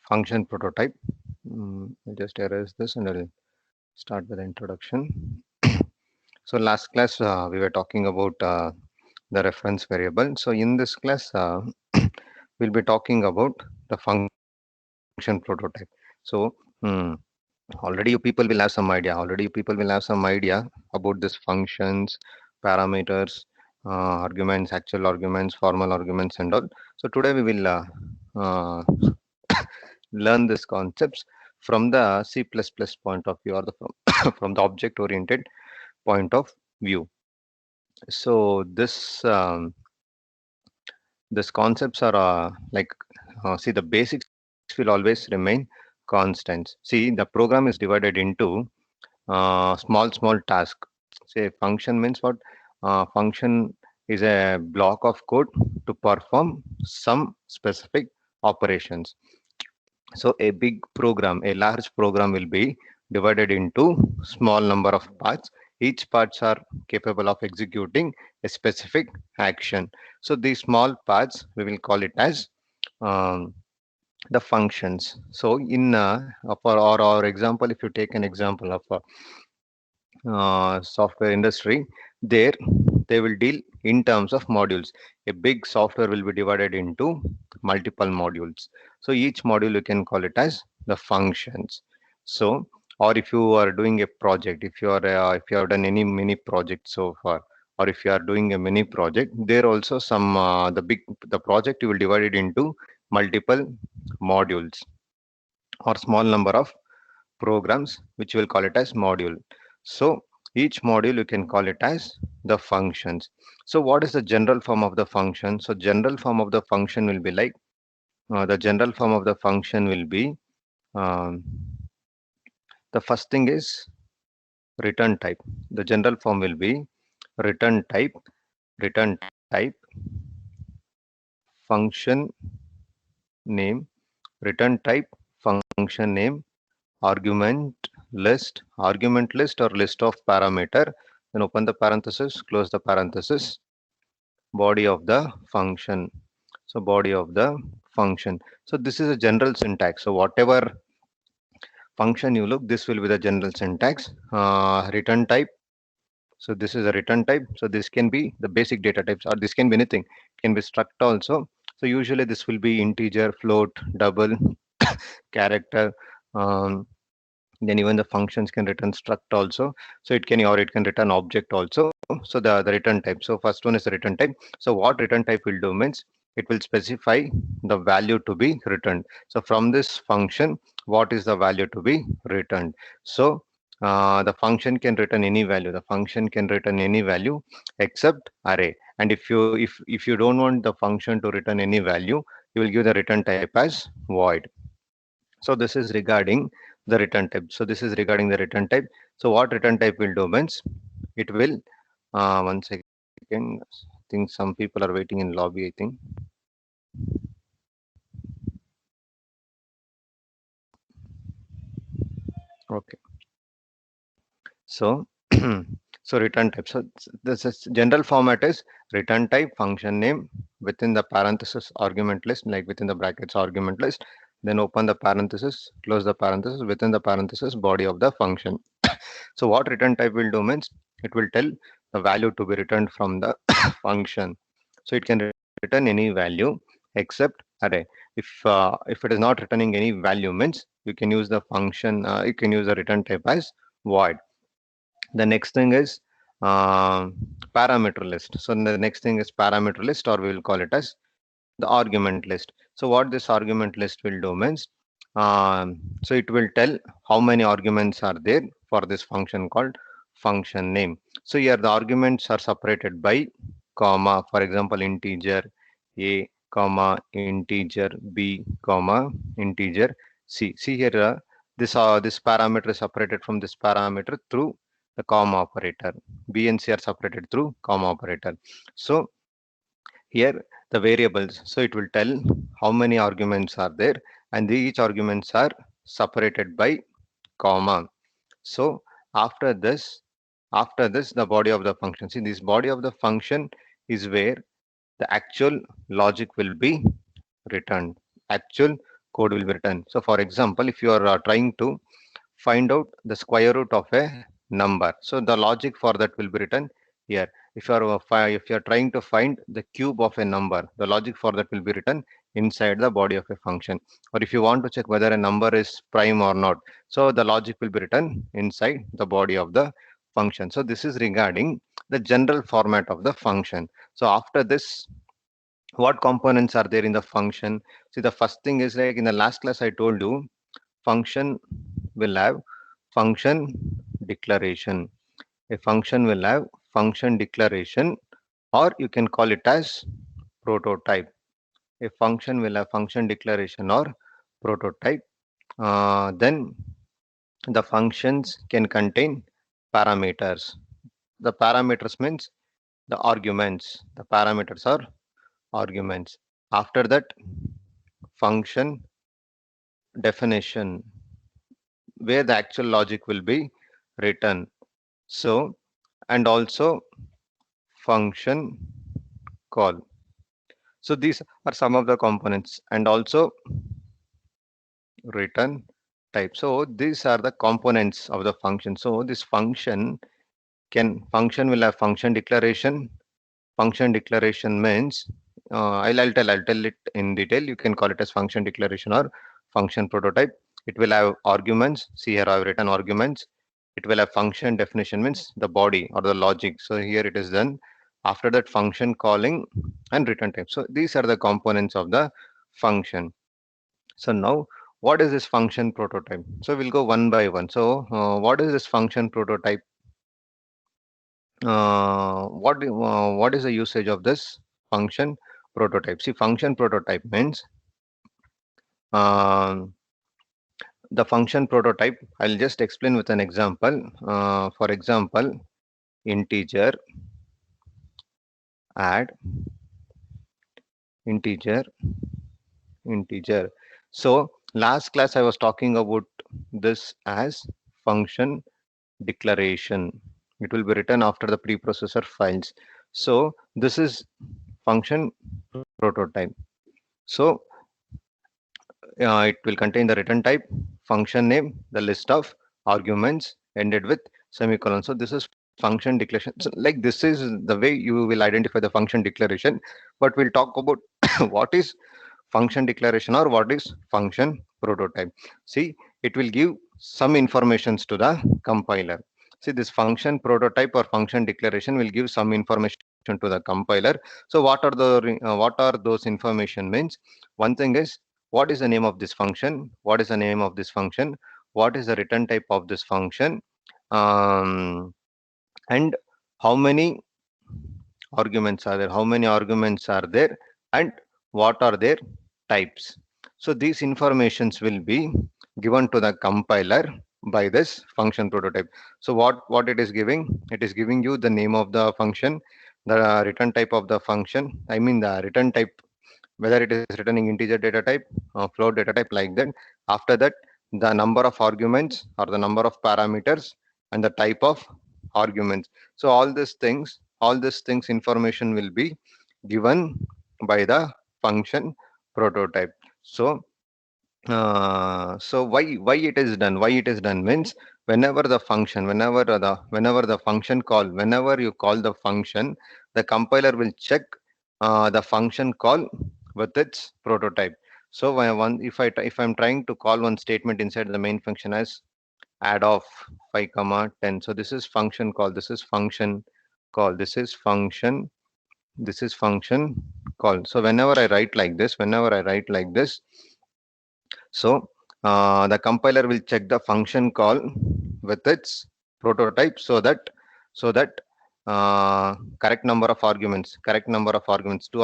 function prototype. I'll just erase this and I'll start with the introduction. So last class we were talking about the reference variable. So in this class we'll be talking about the function prototype. So already you people will have some idea. Already you people will have some idea about this functions, parameters, arguments, actual arguments, formal arguments, and all. So today we will uh, learn these concepts from the C++ point of view or the from the object oriented point of view. So this concepts are see, the basics will always remain constants. See, the program is divided into small task. Say function means what? Function is a block of code to perform some specific operations. So a big program, a large program will be divided into small number of parts. Each parts are capable of executing a specific action. So these small parts, we will call it as um, the functions. So in for our example, if you take an example of software industry, there they will deal in terms of modules. A big software will be divided into multiple modules. So each module you can call it as the functions. So or if you are doing a project, if you have done any mini project so far, or if you are doing a mini project, there also some the project you will divide it into multiple modules or small number of programs, which will call it as module. So each module you can call it as the functions. So what is the general form of the function? So general form of the function will be like the general form of the function will be um, the first thing is return type. The general form will be return type, return type, function name, return type, function name, argument list or list of parameter, then open the parenthesis, close the parenthesis, body of the function. So body of the function. So this is a general syntax. So whatever function you look, this will be the general syntax. Return type. So this is a return type. So this can be the basic data types, or this can be anything. It can be struct also. So usually this will be integer, float, double, character. Um, then even the functions can return struct also. So it can, or it can return object also. So the return type. So first one is the return type. So what return type will do means it will specify the value to be returned. So from this function, what is the value to be returned? So the function can return any value. The function can return any value except array. And if you don't want the function to return any value, you will give the return type as void. So this is regarding the return type. So this is regarding the return type. So what return type will do means it will, one second, I think some people are waiting in lobby, I think. Okay. So, so return type. So this is general format is return type, function name, within the parenthesis argument list, like within the brackets argument list. Then open the parenthesis, close the parenthesis, within the parenthesis body of the function. So what return type will do means it will tell the value to be returned from the function. So it can return any value except array. If it is not returning any value means you can use the function. You can use the return type as void. The next thing is parameter list. So the next thing is parameter list, or we will call it as the argument list. So what this argument list will do means, so it will tell how many arguments are there for this function called function name. So here the arguments are separated by comma. For example, integer a comma integer b comma integer c. See here, this parameter is separated from this parameter through the comma operator. B and C are separated through comma operator. So here the variables, so it will tell how many arguments are there, and each arguments are separated by comma. So after this, the body of the function. See, this body of the function is where the actual logic will be returned. Actual code will be written. So for example, if you are trying to find out the square root of a number, so the logic for that will be written here. If you are if you are trying to find the cube of a number, the logic for that will be written inside the body of a function. Or if you want to check whether a number is prime or not, so the logic will be written inside the body of the function. So this is regarding the general format of the function. So after this, what components are there in the function? See, the first thing is, like in the last class I told you, function will have function declaration. A function will have function declaration, or you can call it as prototype. A function will have function declaration or prototype. Then the functions can contain parameters. The parameters means the arguments. The parameters are arguments. After that, function definition, where the actual logic will be written. So, and also function call. So these are some of the components, and also return type. So these are the components of the function. So this function will have function declaration. Function declaration means I'll tell it in detail. You can call it as function declaration or function prototype. It will have arguments. See here I've written arguments. It will have function definition, means the body or the logic. So here it is done. After that, function calling and return type. So these are the components of the function. So now, what is this function prototype? So we'll go one by one. So what is this function prototype? What is the usage of this function prototype? See, function prototype means um, the function prototype. I'll just explain with an example. For example, integer add integer integer. So last class I was talking about this as function declaration. It will be written after the preprocessor files. So this is function prototype. So it will contain the return type, function name, the list of arguments ended with semicolon. So this is function declaration. So like this is the way you will identify the function declaration. But we'll talk about what is function declaration or what is function prototype. See, it will give some informations to the compiler. See, this function prototype or function declaration will give some information to the compiler. So what are those information means? One thing is, what is the name of this function? What is the name of this function? What is the return type of this function? And how many arguments are there? How many arguments are there? And what are their types? So these informations will be given to the compiler by this function prototype. So what it is giving? It is giving you the name of the function, the return type of the function. I mean the return type, whether it is returning integer data type, float data type, like that. After that, the number of arguments or the number of parameters and the type of arguments. So all these things information will be given by the function prototype. So so why it is done? Why it is done means, whenever the function, whenever the function call, whenever you call the function, the compiler will check the function call with its prototype. So if I'm trying to call one statement inside the main function as add of 5 comma 10, so this is function call, this is function call, this is function call. So whenever I write like this, so the compiler will check the function call with its prototype, so that correct number of arguments, two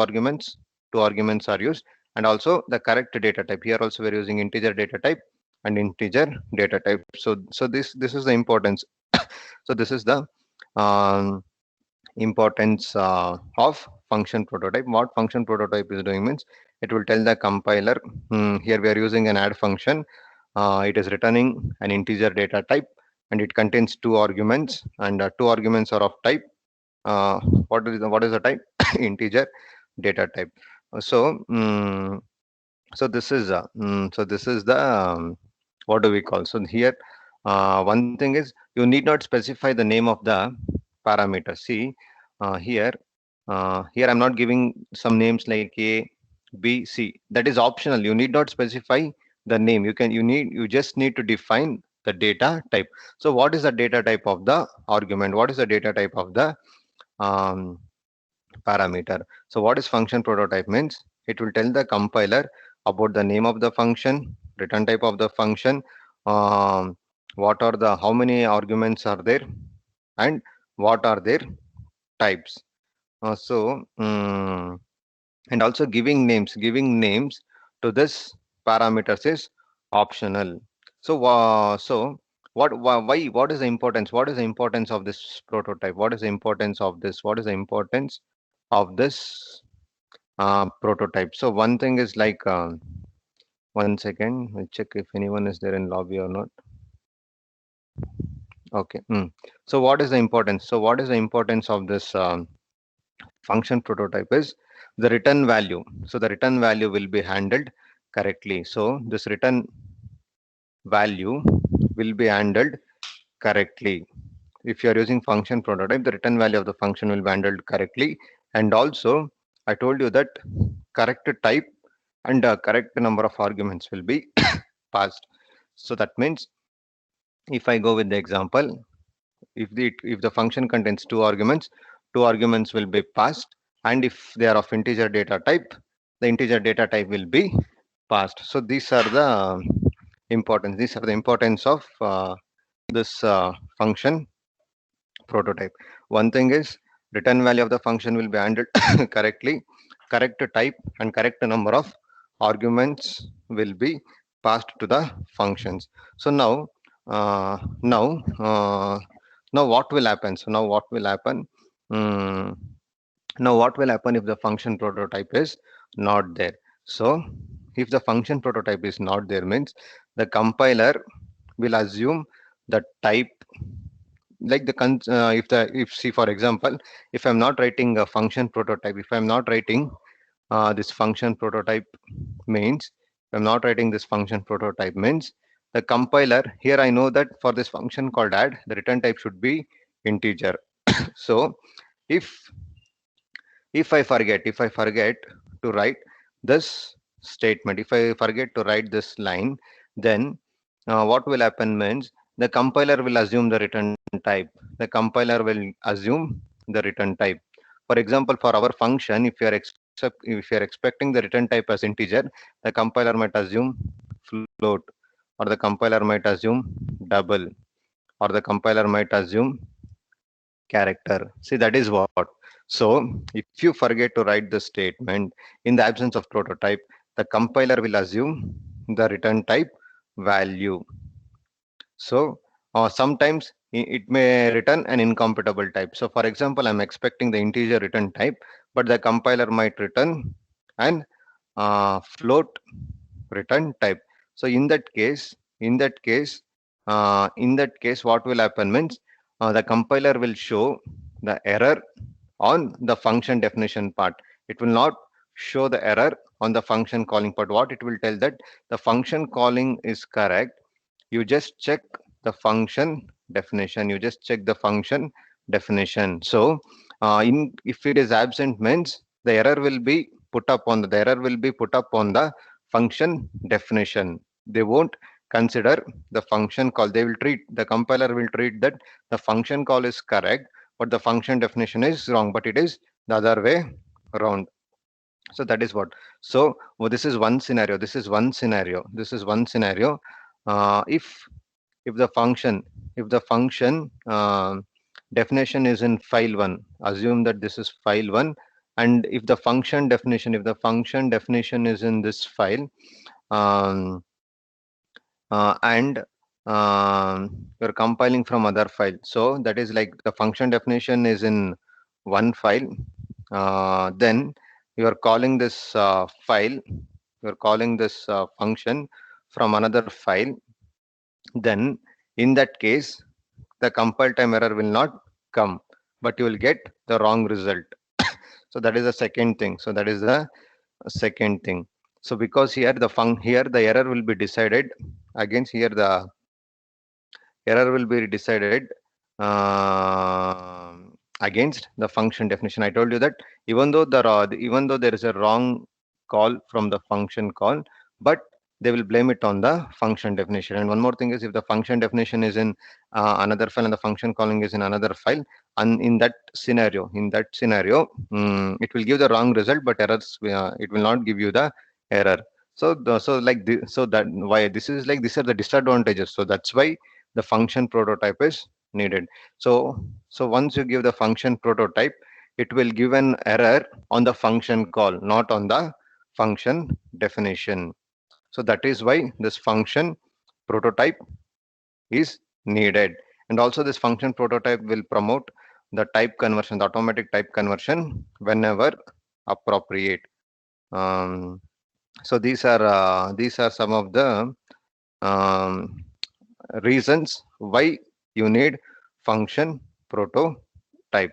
arguments are used, and also the correct data type. Here also we're using integer data type and integer data type. So this is the importance. So this is the um, importance of function prototype. What function prototype is doing means, it will tell the compiler, here we are using an add function. It is returning an integer data type, and it contains two arguments, and two arguments are of type. What is the type? Integer data type. So So this is the what do we call? So here, one thing is you need not specify the name of the parameter. See, here, here I'm not giving some names like A, B, C. That is optional. You need not specify the name. You just need to define the data type. So what is the data type of the argument? What is the data type of the um, parameter? So what is function prototype means? It will tell the compiler about the name of the function, return type of the function, um, what are the how many arguments are there, and what are their types. And also giving names to this parameters is optional. So what is the importance? What is the importance of this prototype? What is the importance of this? What is the importance of this prototype? So one thing is like, one second, I'll check if anyone is there in lobby or not. Okay. So what is the importance? So what is the importance of this function prototype is the return value. So the return value will be handled correctly. So this return value will be handled correctly. If you are using function prototype, the return value of the function will be handled correctly. And also, I told you that correct type and correct number of arguments will be passed. So that means if I go with the example, if the function contains two arguments will be passed, and if they are of integer data type, the integer data type will be passed. So these are the importance of this function prototype. One thing is return value of the function will be handled correctly, correct type and correct number of arguments will be passed to the functions. So uh, now uh, now what will happen? So now what will happen? Mm, Now what will happen if the function prototype is not there? So if the function prototype is not there means the compiler will assume the type, like if see for example, if I'm not writing a function prototype, if I'm not writing this function prototype means, if I'm not writing this function prototype means the compiler here, I know that for this function called add, the return type should be integer. So if if I forget to write this statement, if I forget to write this line, then what will happen means the compiler will assume the return type. The compiler will assume the return type. For example, for our function, if you are expecting the return type as integer, the compiler might assume float, or the compiler might assume double, or the compiler might assume character. See, that is what. So, if you forget to write the statement in the absence of prototype, the compiler will assume the return type value. So, sometimes it may return an incompatible type. So, for example, I'm expecting the integer return type, but the compiler might return an float return type. So, in that case, what will happen means the compiler will show the error on the function definition part. It will not show the error on the function calling part. What it will tell that the function calling is correct. You just check the function definition. You just check the function definition. So, in if it is absent means the error will be put up on the function definition. They won't consider the function call. The compiler will treat that the function call is correct, but the function definition is wrong. But it is the other way around. So that is what. So this is one scenario. If the function definition is in file one, assume that this is file one, and if the function definition is in this file, um, and you're compiling from other file, so that is like the function definition is in one file, then you are calling this function from another file, then in that case the compile time error will not come, but you will get the wrong result. So that is the second thing. So because here the error will be decided against here the error will be decided against the function definition. I told you that even though there is a wrong call from the function call, but they will blame it on the function definition. And one more thing is, if the function definition is in another file and the function calling is in another file, and in that scenario, it will give the wrong result, but errors it will not give you the error. So that why this is like, these are the disadvantages. So that's why the function prototype is needed. So once you give the function prototype, it will give an error on the function call, not on the function definition. So that is why this function prototype is needed. And also this function prototype will promote the type conversion, the automatic type conversion whenever appropriate. um, so these are some of the um, reasons why you need function prototype.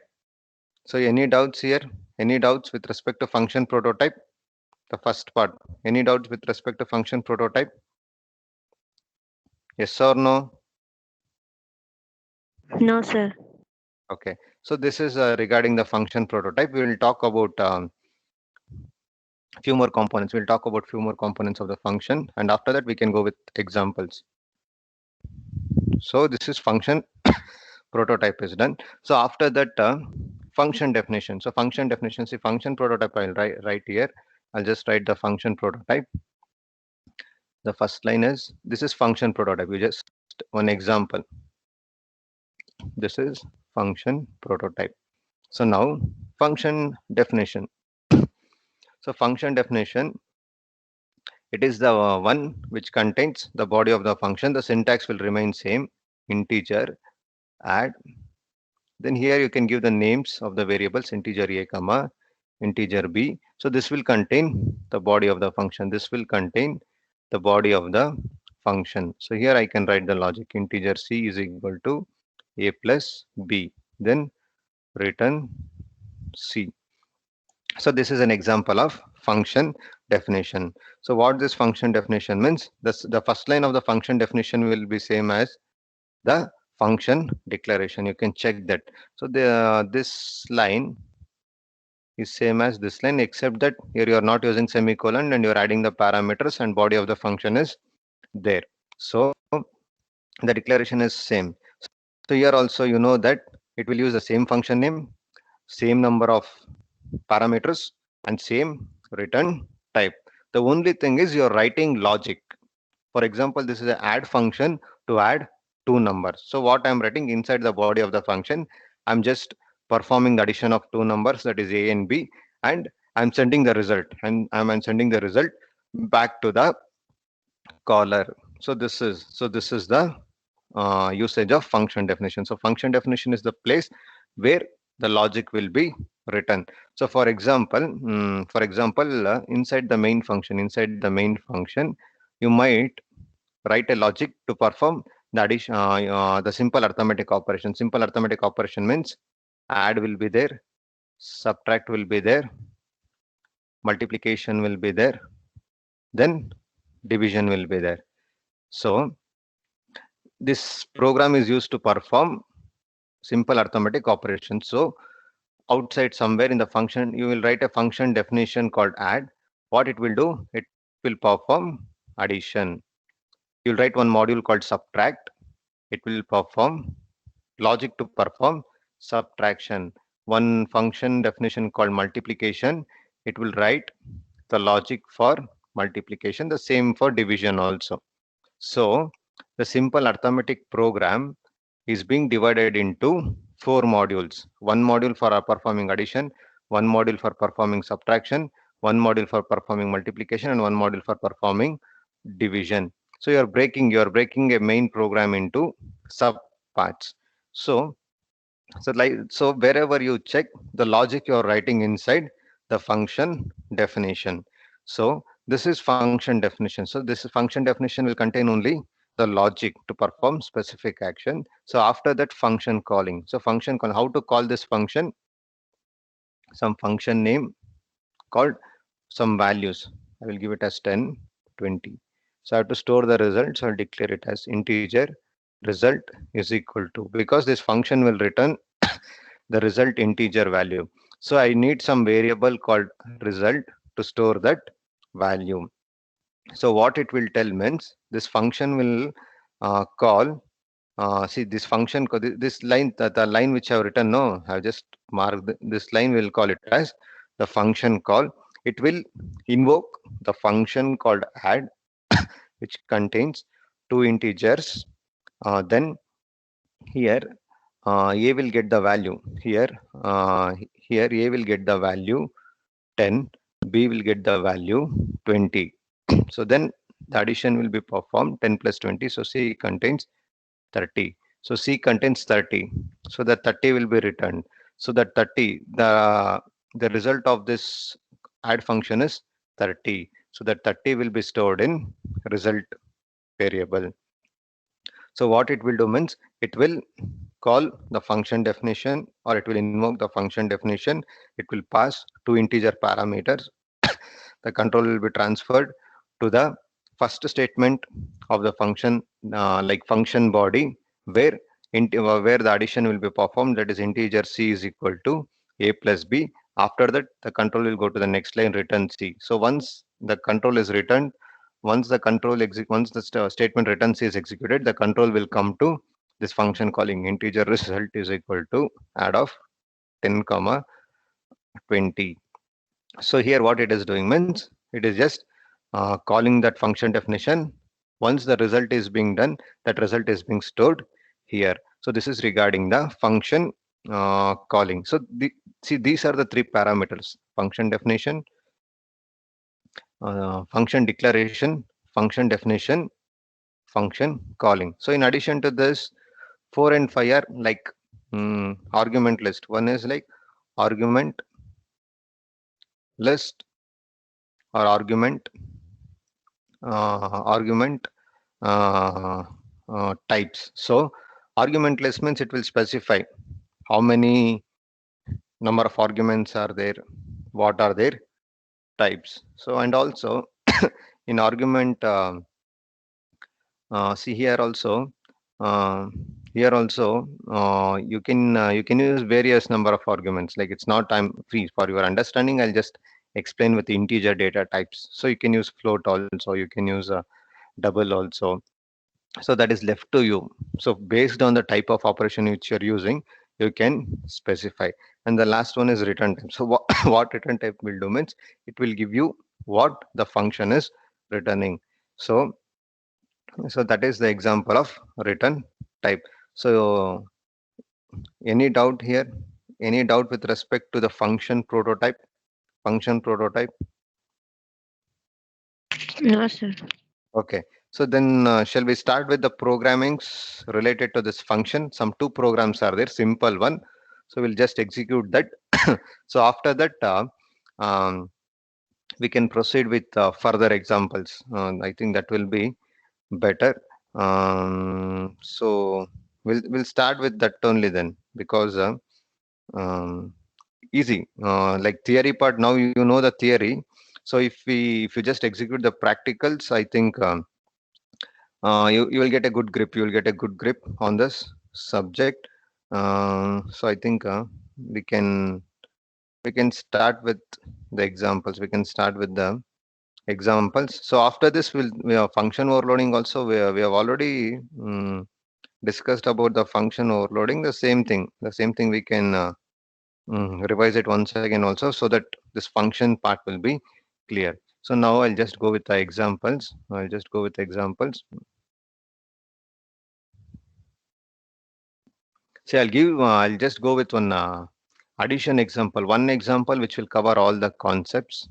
So any doubts here? Any doubts with respect to function prototype? The first part. Any doubts with respect to function prototype? Yes or no? No, sir. Okay. So this is regarding the function prototype. We will talk about few more components. We'll talk about few more components of the function, and after that we can go with examples. So this is function prototype is done. So after that, function definition. So function definition, see function prototype, I'll write here. I'll just write the function prototype. The first line is, this is function prototype. You just one example. This is function prototype. So now function definition. So function definition, it is the one which contains the body of the function. The syntax will remain same, integer, add. Then here you can give the names of the variables, integer a comma integer b. So this will contain the body of the function. This will contain the body of the function. So here I can write the logic, integer c is equal to a plus b. Then return c. So this is an example of function definition. So what this function definition means, the first line of the function definition will be same as the function declaration. You can check that. So this line is same as this line, except that here you are not using semicolon and you are adding the parameters and body of the function is there. So the declaration is same. So here also you know that it will use the same function name, same number of parameters and same return type. The only thing is you're writing logic. For example, this is an add function to add two numbers. So what I'm writing inside the body of the function, I'm just performing the addition of two numbers, that is a and b, and I'm sending the result, and I'm sending the result back to the caller. So this is the usage of function definition. So function definition is the place where the logic will be written. So for example, inside the main function, you might write a logic to perform the addition, the simple arithmetic operation. Simple arithmetic operation means add will be there, subtract will be there, multiplication will be there, then division will be there. So this program is used to perform simple arithmetic operations. So outside somewhere in the function, you will write a function definition called add. What it will do, it will perform addition. You'll write one module called subtract. It will perform logic to perform subtraction. One function definition called multiplication. It will write the logic for multiplication. The same for division also. So the simple arithmetic program is being divided into four modules. One module for performing addition, one module for performing subtraction, one module for performing multiplication, and one module for performing division. So you're breaking a main program into sub parts. So so wherever you check the logic you're writing inside the function definition. So this is function definition. So this function definition will contain only the logic to perform specific action. So after that, function calling. So function call, how to call this function? Some function name called some values. I will give it as 10, 20. So I have to store the result. So I'll declare it as integer result is equal to, because this function will return the result integer value. So I need some variable called result to store that value. So what it will tell means this function will call. See this function, this line, the line which I have written. No, I have just marked this line. Will call it as the function call. It will invoke the function called add, which contains two integers. Then here a will get the value. Here a will get the value 10, b will get the value 20. So then the addition will be performed 10 plus 20. So C contains 30. So C contains 30. So the 30 will be returned. So that 30, the result of this add function is 30. So that 30 will be stored in result variable. So what it will do means it will call the function definition, or it will invoke the function definition. It will pass two integer parameters. The control will be transferred to the first statement of the function, like function body, where where the addition will be performed. That is integer c is equal to a plus b. After that, the control will go to the next line, return c. So once the control is returned, once the statement return c is executed, the control will come to this function calling integer result is equal to add of 10 comma 20. So here what it is doing means it is just calling that function definition. Once the result is being done, that result is being stored here. So this is regarding the function calling. So see, these are the three parameters: function definition, function declaration, function definition, function calling. So in addition to this, 4 and 5 are like argument list. One is like argument list or argument types. So argument list means it will specify how many number of arguments are there, what are their types. So and also in argument, see uh, here also you can use various number of arguments. Like it's not time free for your understanding. I'll just explain with integer data types. So you can use float also. You can use double also. So that is left to you. So based on the type of operation which you're using, you can specify. And the last one is return type. So what, what return type will do means it will give you what the function is returning. So so that is the example of return type. So any doubt here? Any doubt with respect to the function prototype? Function prototype. No, sir. Okay. So then shall we start with the programmings related to this function? Some two programs are there, simple one. So we'll just execute that. So after that, um, we can proceed with further examples. I think that will be better. So we'll start with that only then, because um, easy. Like theory part, now you know the theory. So if you just execute the practicals, I think you will get a good grip. You will get a good grip on this subject. So I think we can start with the examples. We can start with the examples. So after this, we have function overloading also. We have already discussed about the function overloading. The same thing we can revise it once again also, so that this function part will be clear. So now I'll just go with the examples. I'll just go with examples. See, I'll just go with one addition example. One example which will cover all the concepts.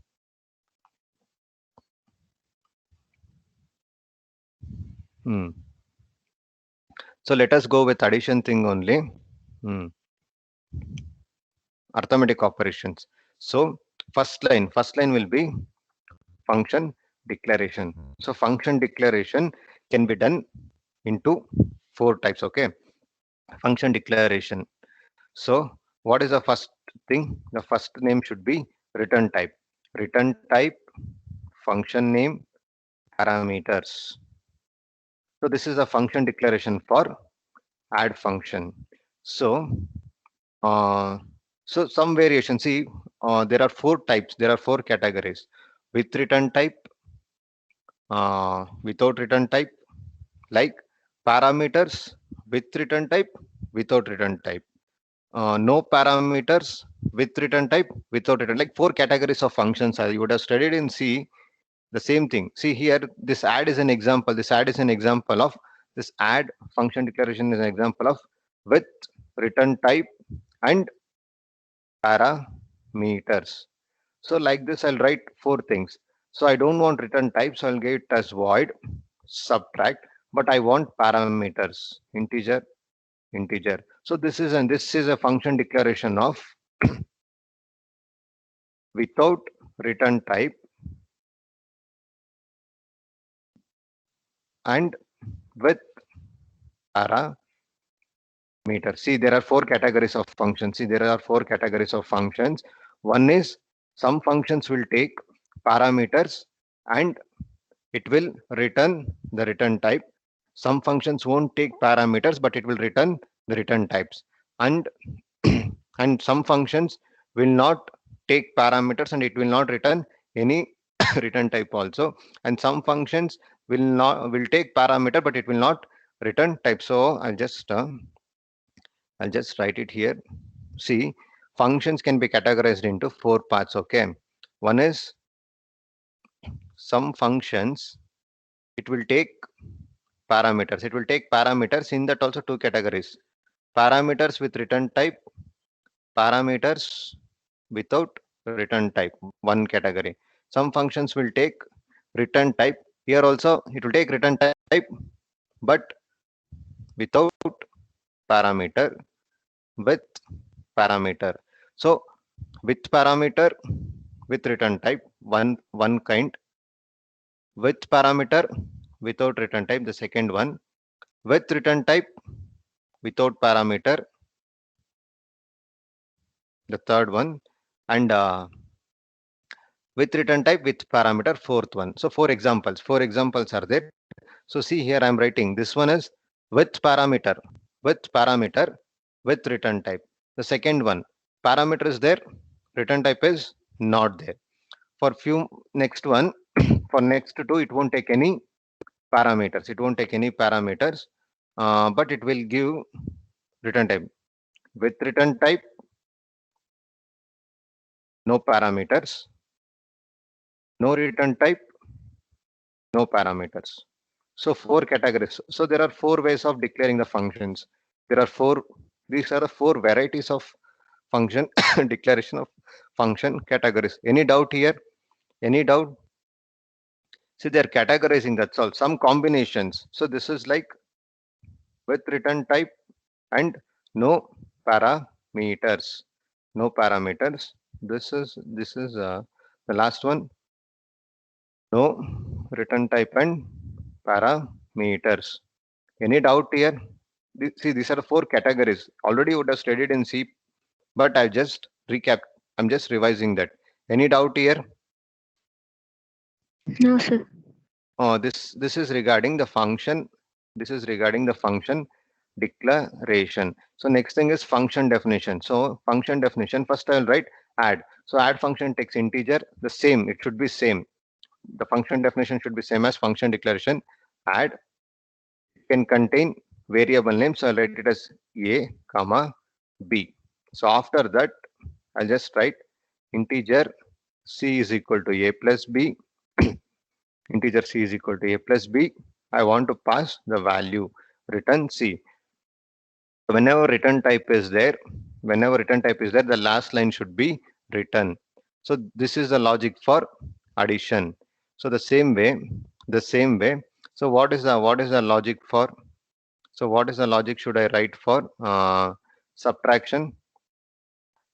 Hmm. So let us go with addition thing only. Hmm. Arithmetic operations. So first line will be function declaration. So function declaration can be done into four types. Okay. Function declaration. So what is the first thing? The first name should be return type. Return type function name, parameters. So this is a function declaration for add function. So, uh, so some variation. See, there are four types. There are four categories: with return type, without return type, like parameters with return type, without return type, no parameters with return type, without return. Like four categories of functions. You would have studied in C. The same thing. See here, this add is an example. This add is an example of this add function declaration is an example of with return type and parameters. So like this, I'll write four things. So I don't want return type, so I'll give it as void subtract, but I want parameters, integer, integer. So this is a function declaration of without return type and with parameters. See, there are four categories of functions. See, there are four categories of functions. One is some functions will take parameters and it will return the return type. Some functions won't take parameters, but it will return the return types. And and some functions will not take parameters and it will not return any return type also. And some functions will take parameter, but it will not return type. So I'll just write it here. See, functions can be categorized into four parts. Okay, one is some functions. It will take parameters. It will take parameters. In that also two categories: parameters with return type, parameters without return type. One category. Some functions will take return type. Here also it will take return type, but without parameter, with parameter. So with parameter, with return type, one kind. With parameter, without return type, the second one. With return type, without parameter, the third one. And with return type with parameter, fourth one. So four examples are there. So see here, I'm writing this one is with parameter, with parameter, with return type. The second one, parameter is there, return type is not there. For few next one, for next two, it won't take any parameters. It won't take any parameters, but it will give return type. With return type, no parameters, no return type, no parameters. So four categories. So there are four ways of declaring the functions. There are four. These are the four varieties of function declaration of function categories. Any doubt here? Any doubt? See, they're categorizing. That's all. Some combinations. So this is like with return type and no parameters. No parameters. This is the last one. No return type and parameters. Any doubt here? See, these are the four categories. Already you would have studied in C, but I just recap. I'm just revising that. Any doubt here? No, sir. This is regarding the function. This is regarding the function declaration. So next thing is function definition. So function definition. First I'll write add. So add function takes integer. The same. It should be same. The function definition should be same as function declaration. Add can contain variable names. So I'll write it as a comma b. So after that, I'll just write integer c is equal to a plus b. Integer c is equal to a plus b. I want to pass the value return c. Whenever return type is there, the last line should be return. So this is the logic for addition. So the same way. So what is the logic for? So what is the logic should I write for subtraction?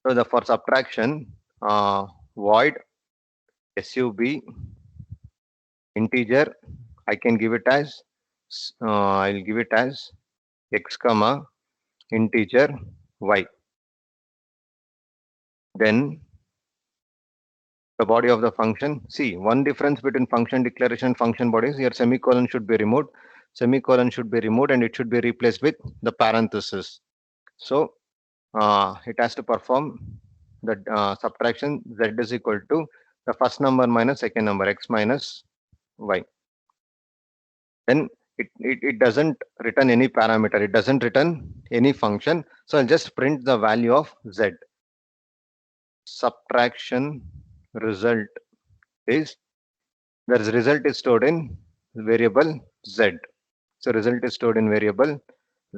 So the for subtraction, void sub integer, I can give it as I'll give it as x comma integer y. Then the body of the function. See, one difference between function declaration and function body is here semicolon should be removed. Semicolon should be removed and it should be replaced with the parenthesis. So it has to perform the subtraction z is equal to the first number minus second number x minus y. Then it doesn't return any parameter. It doesn't return any function. So I'll just print the value of z. Subtraction result is the result is stored in variable z. So result is stored in variable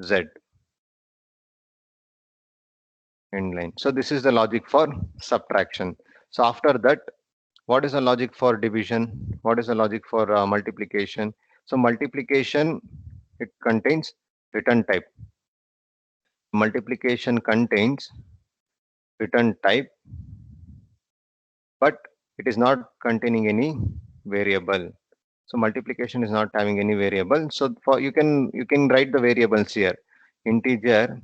z. End line. So this is the logic for subtraction. So after that, what is the logic for division? What is the logic for multiplication? So multiplication, it contains return type. Multiplication contains return type, but it is not containing any variable. So multiplication is not having any variable. So for you can write the variables here. Integer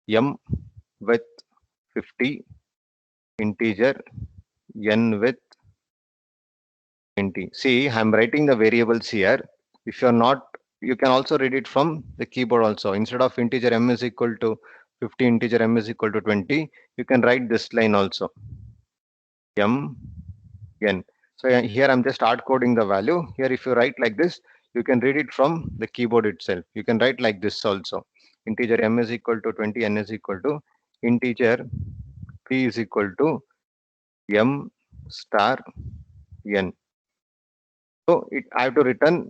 m with 50, integer n with 20. See, I'm writing the variables here. If you're not, you can also read it from the keyboard also. Instead of integer m is equal to 50, integer m is equal to 20, you can write this line also. M n. So here I'm just hard coding the value. Here if you write like this, you can read it from the keyboard itself. You can write like this also. Integer m is equal to 20, n is equal to integer p is equal to m star n. So I have to return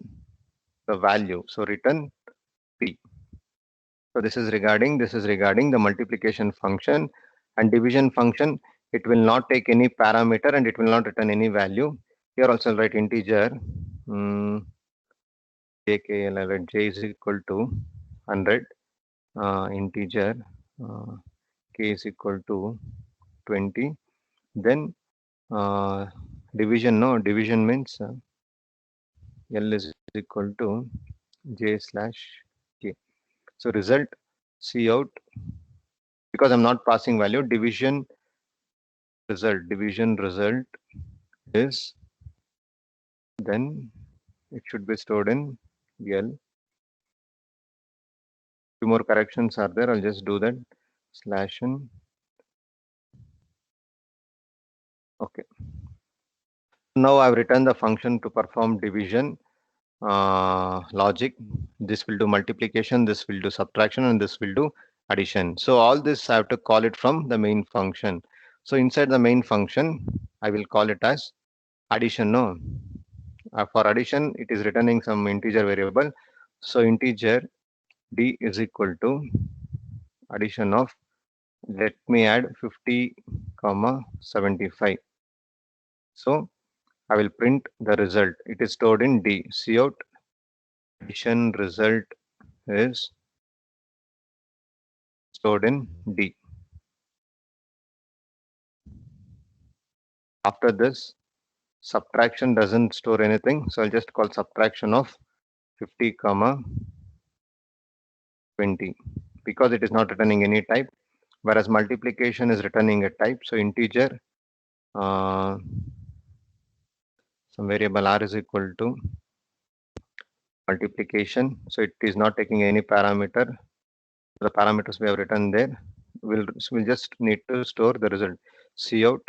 the value. So return p. So this is regarding the multiplication function and division function. It will not take any parameter and it will not return any value. Here also I'll write integer j is equal to 100, integer k is equal to 20. Then division means L is equal to j slash k. So result C out, because I'm not passing value, division result is, then it should be stored in L. Two more corrections are there. I'll just do that. Slash n. Okay. Now I've written the function to perform division logic. This will do multiplication, this will do subtraction, and this will do addition. So all this I have to call it from the main function. So inside the main function, I will call it as addition. No, for addition, it is returning some integer variable. So integer d is equal to addition of, let me add 50 comma 75. So I will print the result. It is stored in d. Cout addition result is stored in d. After this, subtraction doesn't store anything, so I'll just call subtraction of 50 comma 20, because it is not returning any type, whereas multiplication is returning a type. So integer some variable r is equal to multiplication, so it is not taking any parameter. The parameters we have written there, we'll just need to store the result. Cout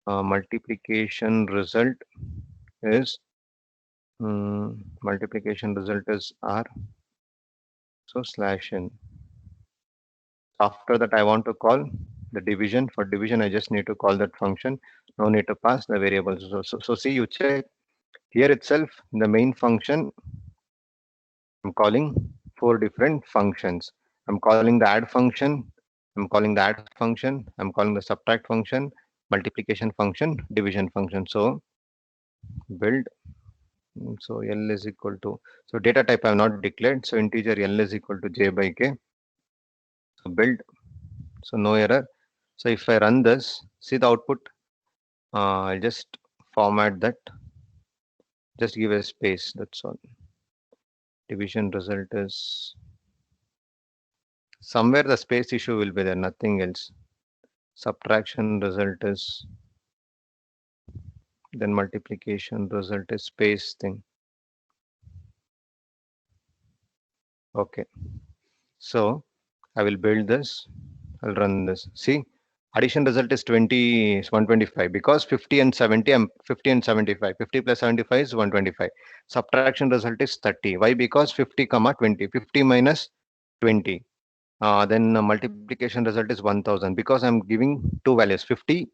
multiplication result is r, so slash n. After that, I want to call the division. For division, I just need to call that function. No need to pass the variables. So see, you check here itself in the main function. I'm calling 4 different functions. I'm calling the add function. I'm calling the subtract function, multiplication function, division function. So build. So L is equal to, so data type I have not declared. So integer L is equal to j by k. So build. So no error. So if I run this, see the output. I'll just format that. Just give a space. That's all. Division result is somewhere the space issue will be there. Nothing else. subtraction result is, then multiplication result is space thing. Okay, so I will build this. I'll run this. See, addition result is 20 is 125 because 50 and 70, I'm 50 and 75. 50 plus 75 is 125. Subtraction result is 30. Why? Because 50 comma 20. 50 minus 20. Then multiplication result is 1000 because I'm giving two values 50,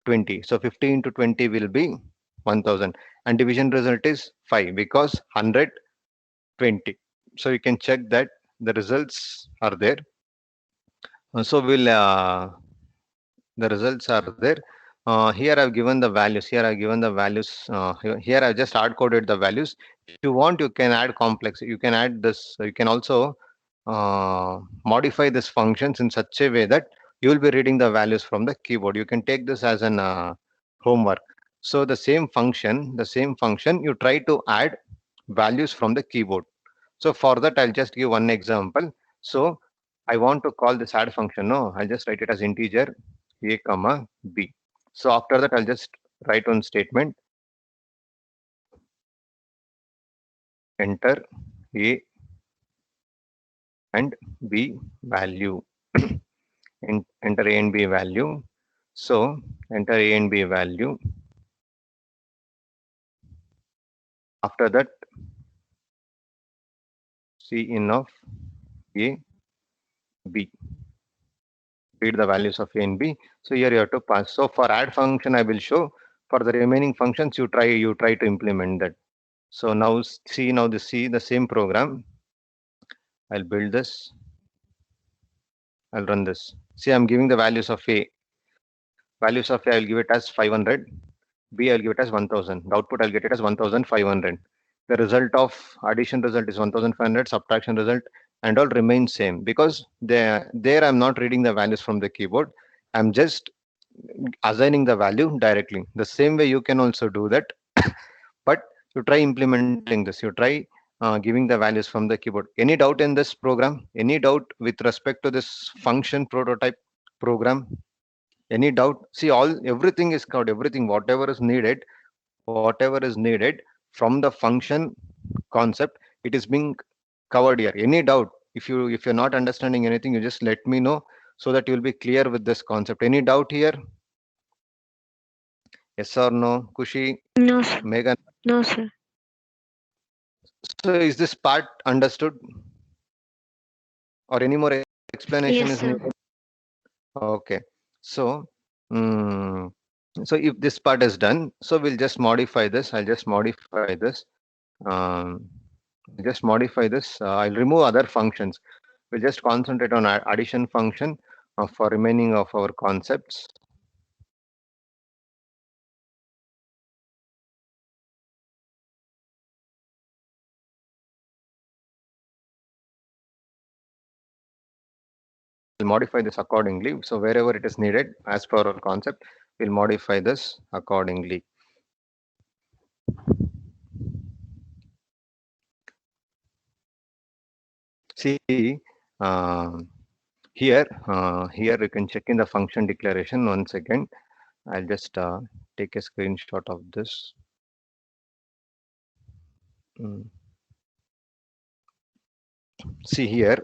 20. So 50 into 20 will be 1000. And division result is 5 because 100, 20. So you can check that the results are there. So the results are there. Here I've given the values. Here I've given the values. Here I've just hard coded the values. If you want, you can add complex. You can add this. You can also modify this functions in such a way that you will be reading the values from the keyboard. You can take this as an homework. So the same function, you try to add values from the keyboard. So for that, I'll just give one example. So I want to call this add function. No, I'll just write it as integer a comma b. So after that, I'll just write one statement, enter a and b value. Enter a and b value. So enter a and b value. After that, cin of a, b. Read the values of a and b. So here you have to pass. So for add function, I will show. For the remaining functions, you try to implement that. So now see the same program. I'll build this. I'll run this. See, I'm giving the values of a. Values of a, I'll give it as 500. B, I'll give it as 1000. The output, I'll get it as 1500. The result of addition result is 1500. Subtraction result and all remain same because there I'm not reading the values from the keyboard. I'm just assigning the value directly. The same way you can also do that, but you try implementing this. You try giving the values from the keyboard. Any doubt in this program? Any doubt with respect to this function prototype program? Any doubt? See, everything is covered. Everything, whatever is needed from the function concept, it is being covered here. Any doubt? If you're not understanding anything, you just let me know so that you'll be clear with this concept. Any doubt here? Yes or no? Kushi, No, sir. Megan. No, sir. So is this part understood or any more explanation Yes, is sir. needed? Okay. So, mm, so if this part is done, so we'll just modify this. I'll just modify this. Um, just modify this. I'll remove other functions. We'll just concentrate on addition function for remaining of our concepts. We'll modify this accordingly. So wherever it is needed, as per our concept, we'll modify this accordingly. See, here you can check in the function declaration. One second, I'll just take a screenshot of this. Mm. See here,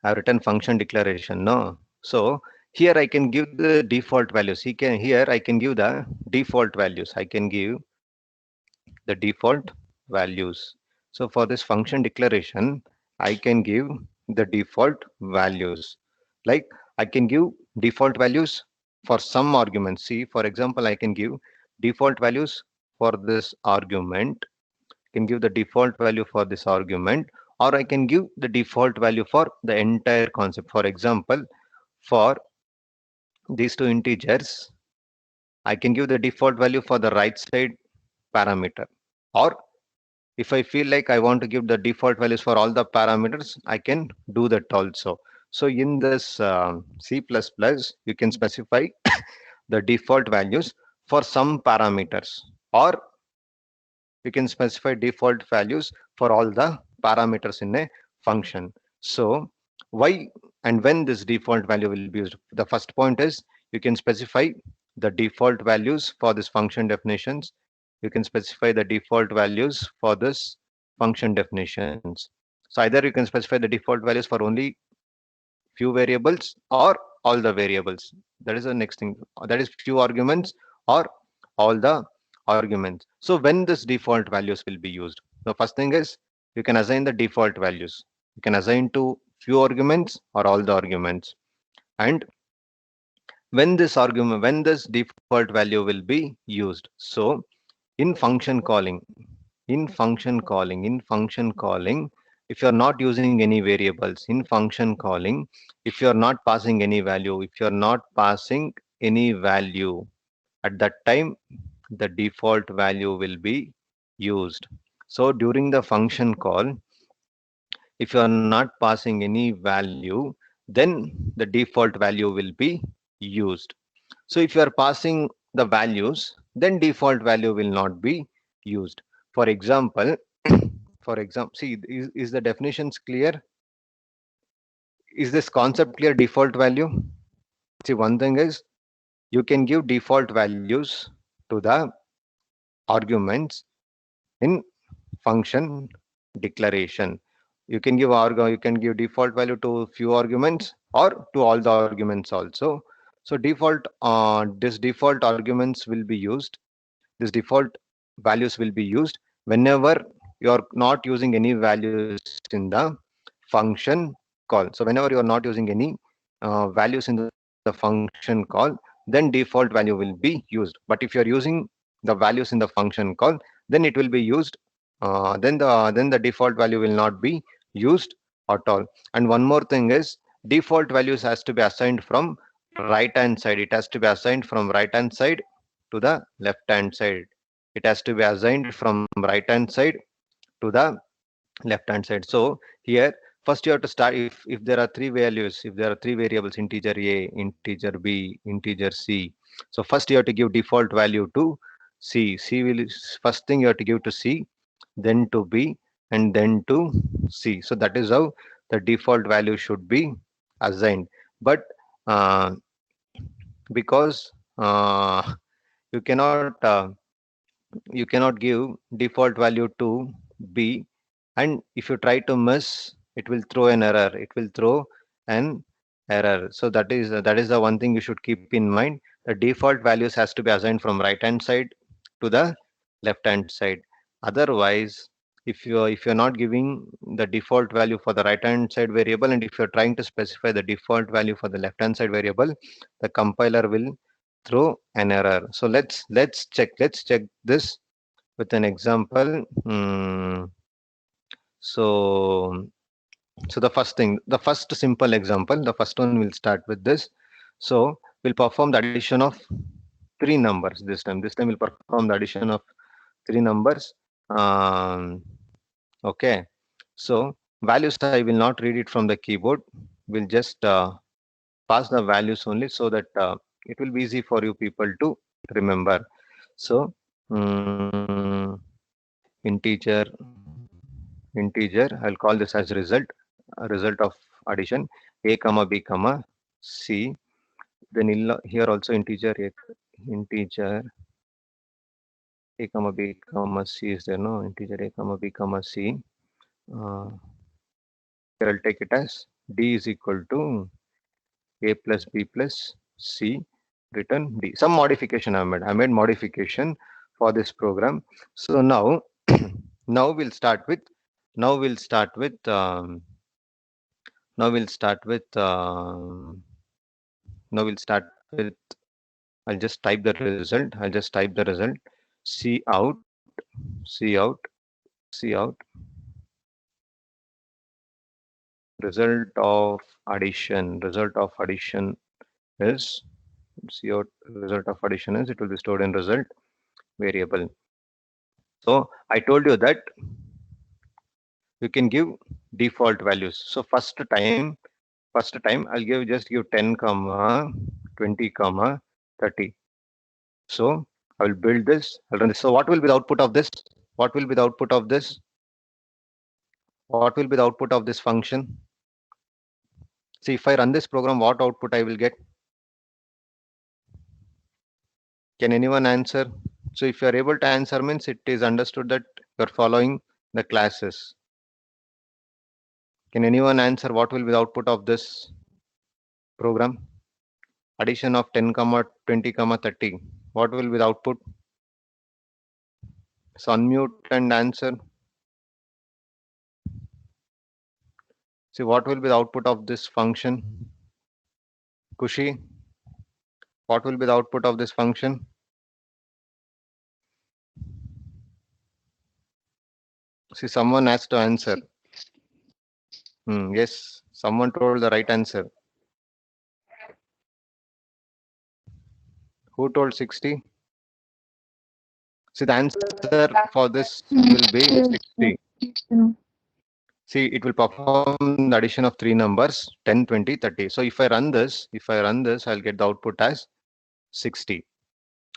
I've written function declaration. No, so here I can give the default values. Here I can give the default values. I can give the default values. So for this function declaration, I can give the default values. Like I can give default values for some arguments. See, for example, I can give default values for this argument. Can give the default value for this argument, or I can give the default value for the entire concept. For example, for these two integers, I can give the default value for the right side parameter, or if I feel like I want to give the default values for all the parameters, I can do that also. So in this C++, you can specify the default values for some parameters, or you can specify default values for all the parameters in a function. So why and when this default value will be used. The first point is you can specify the default values for this function definitions. You can specify the default values for this function definitions. So either you can specify the default values for only few variables or all the variables. That is the next thing. That is few arguments or all the arguments. So when this default values will be used? The first thing is you can assign the default values. You can assign to few arguments or all the arguments. And when this default value will be used? So in function calling, if you're not using any variables in function calling, if you're not passing any value, at that time the default value will be used. So during the function call, if you are not passing any value, then the default value will be used. So if you are passing the values, then default value will not be used. For example, see, is the definitions clear? Is this concept clear? Default value. See, one thing is you can give default values to the arguments in function declaration. You can give default value to few arguments or to all the arguments also. So this default arguments will be used. This default values will be used whenever you are not using any values in the function call. So whenever you are not using any values in the function call, then default value will be used. But if you are using the values in the function call, then it will be used. Then the default value will not be used at all. And one more thing is default values has to be assigned from right hand side. It has to be assigned from right hand side to the left hand side. It has to be assigned from right hand side to the left hand side. So here first you have to start. If there are three values, if there are three variables, integer a, integer b, integer c, so first you have to give default value to c will, first thing you have to give to c, then to b, and then to c. So that is how the default value should be assigned. But uh, because you cannot give default value to b, and if you try to miss, it will throw an error. So that is the one thing you should keep in mind. The default values has to be assigned from right hand side to the left hand side. Otherwise, if you're not giving the default value for the right hand side variable, and if you're trying to specify the default value for the left hand side variable, the compiler will throw an error. So let's check this with an example. So the first simple example, the first one will start with this. So we'll perform the addition of three numbers this time. This time we'll perform the addition of three numbers. Okay. So values, I will not read it from the keyboard. We'll just pass the values only, so that it will be easy for you people to remember. So integer, I'll call this as result, a result of addition, a comma b comma c. Then here also integer a comma b comma c is there. No, integer a comma b comma c. Here I'll take it as d is equal to a plus b plus c, return d. Some modification I made modification for this program. So now now we'll start with now we'll start with um, now we'll start with I'll just type the result. C out, C out, C out. Result of addition. Is C out. Result of addition is, it will be stored in result variable. So I told you that you can give default values. So first time I'll just give 10 comma 20 comma 30. So I will build this. I'll run this. So what will be the output of this? What will be the output of this? What will be the output of this function? See, if I run this program, what output I will get? Can anyone answer? So if you are able to answer means it is understood that you are following the classes. Can anyone answer what will be the output of this program? Addition of 10, 20, 30. What will be the output? So unmute and answer. See what will be the output of this function? Kushi, what will be the output of this function? See, someone has to answer. Yes, someone told the right answer. Who told 60? See, the answer for this will be 60. See, it will perform the addition of three numbers 10, 20, 30. So if I run this, I'll get the output as 60.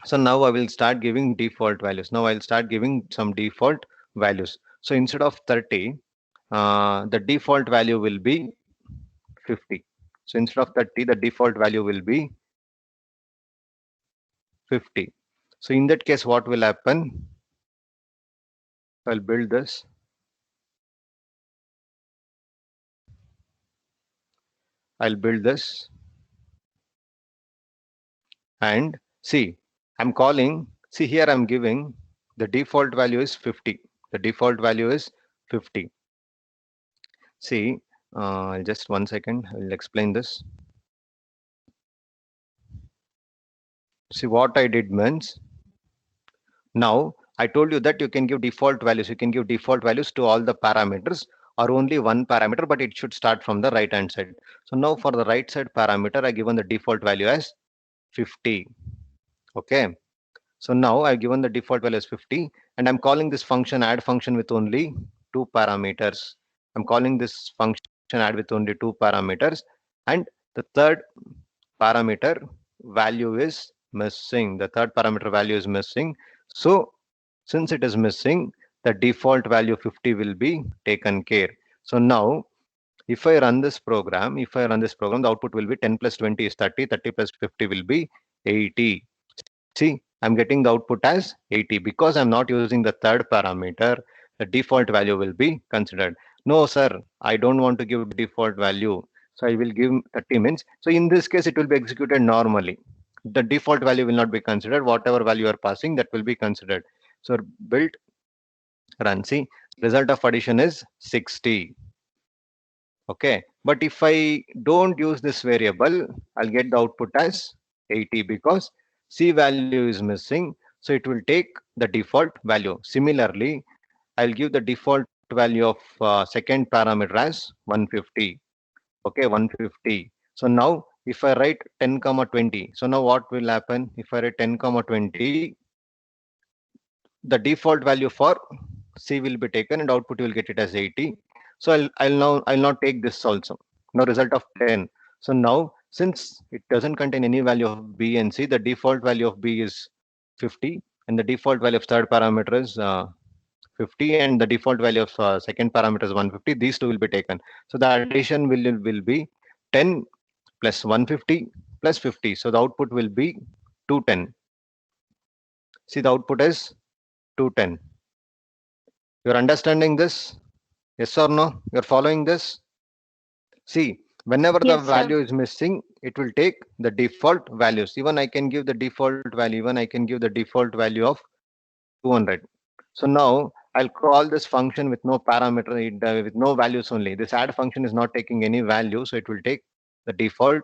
So now I will start giving default values. Now I'll start giving some default values. So instead of 30, the default value will be 50. So instead of 30, the default value will be 50. So in that case, what will happen? I'll build this. I'll build this. And see, I'm calling, see here I'm giving the default value is 50. The default value is 50. See, just 1 second, I'll explain this. See what I did means, now I told you that you can give default values. You can give default values to all the parameters or only one parameter, but it should start from the right hand side. So now for the right side parameter, I given the default value as 50. Okay. So now I've given the default value as 50 and I'm calling this function add function with only two parameters. I'm calling this function add with only two parameters and the third parameter value is missing. The third parameter value is missing. So since it is missing, the default value 50 will be taken care. So now if I run this program, the output will be 10 plus 20 is 30, 30 plus 50 will be 80. See, I'm getting the output as 80 because I'm not using the third parameter. The default value will be considered. No, sir, I don't want to give default value. So I will give 30 means. So in this case, it will be executed normally. The default value will not be considered. Whatever value you are passing, that will be considered. So build, run. See, result of addition is 60. Okay, but if I don't use this variable, I'll get the output as 80 because C value is missing. So it will take the default value. Similarly, I'll give the default value of second parameter as 150. Okay, 150. So now if I write 10, 20, so now what will happen? If I write 10, 20, the default value for C will be taken and output you will get it as 80. So I'll now take this also. Now result of 10. So now since it doesn't contain any value of B and C, the default value of B is 50 and the default value of third parameter is 50 and the default value of second parameter is 150. These two will be taken. So the addition will be 10 plus 150 plus 50. So the output will be 210. See the output is 210. You're understanding this? Yes or no? You're following this? See, whenever the Yes, sir. value is missing, it will take the default values. Even I can give the default value, of 200. So now I'll call this function with no parameter, with no values only. This add function is not taking any value, so it will take the default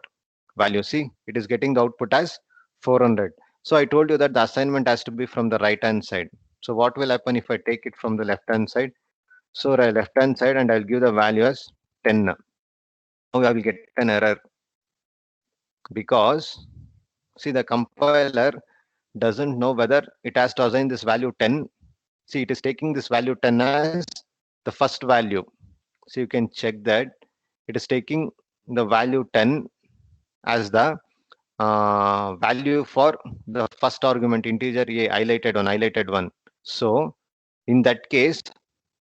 value. See, it is getting the output as 400. So I told you that the assignment has to be from the right hand side. So what will happen if I take it from the left hand side? So left hand side and I'll give the value as 10. Now I will get an error because see the compiler doesn't know whether it has to assign this value 10. See, it is taking this value 10 as the first value. So you can check that it is taking the value 10 as the value for the first argument integer a highlighted one. So in that case,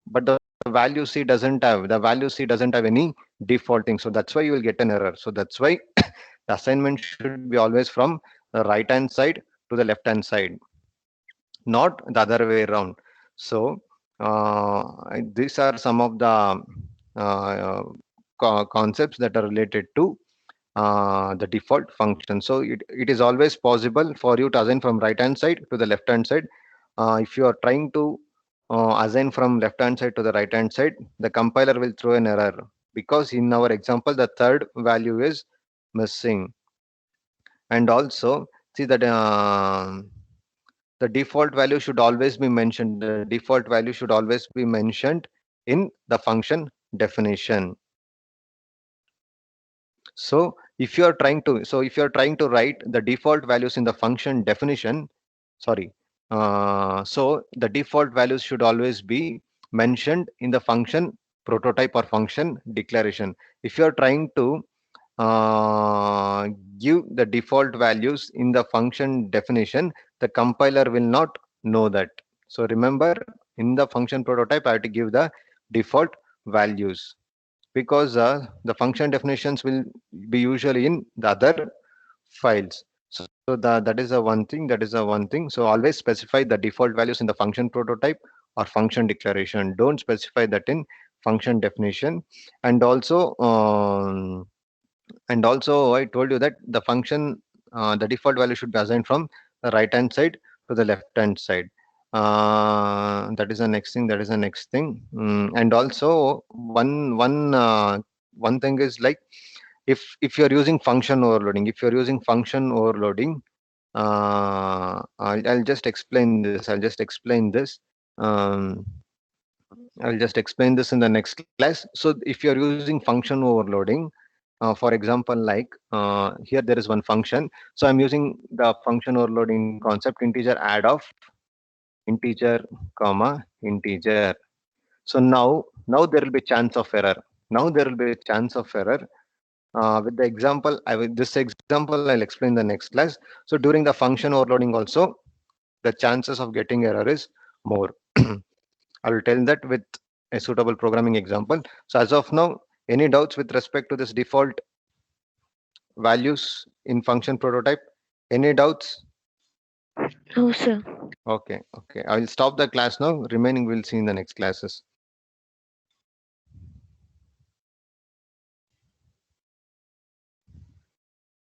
but the value C doesn't have any defaulting. So that's why you will get an error. So that's why the assignment should be always from the right hand side to the left hand side, not the other way around. So these are some of the concepts that are related to the default function. So it is always possible for you to assign from right hand side to the left hand side. If you are trying to assign from left hand side to the right hand side, the compiler will throw an error, because in our example the third value is missing. And also see that the default value should always be mentioned. The default value should always be mentioned in the function definition. So if you are trying to write the default values in the function definition, sorry, so the default values should always be mentioned in the function prototype or function declaration. If you are trying to uh, give the default values in the function definition, the compiler will not know that. So remember, in the function prototype, I have to give the default values, because the function definitions will be usually in the other files. So that is a one thing. So always specify the default values in the function prototype or function declaration. Don't specify that in function definition. And also I told you that the function, the default value should be assigned from the right hand side to the left hand side. That is the next thing. And also one thing is like, if you're using function overloading, I'll just explain this. Um, I'll just explain this in the next class. So if you're using function overloading, for example, like here there is one function. So I'm using the function overloading concept, integer add of integer comma integer. So now there will be chance of error. With the example, this example I'll explain the next class. So during the function overloading also, the chances of getting error is more. I will tell that with a suitable programming example. So as of now, any doubts with respect to this default values in function prototype? Any doubts? No, sir. Okay. I will stop the class now. Remaining we'll see in the next classes.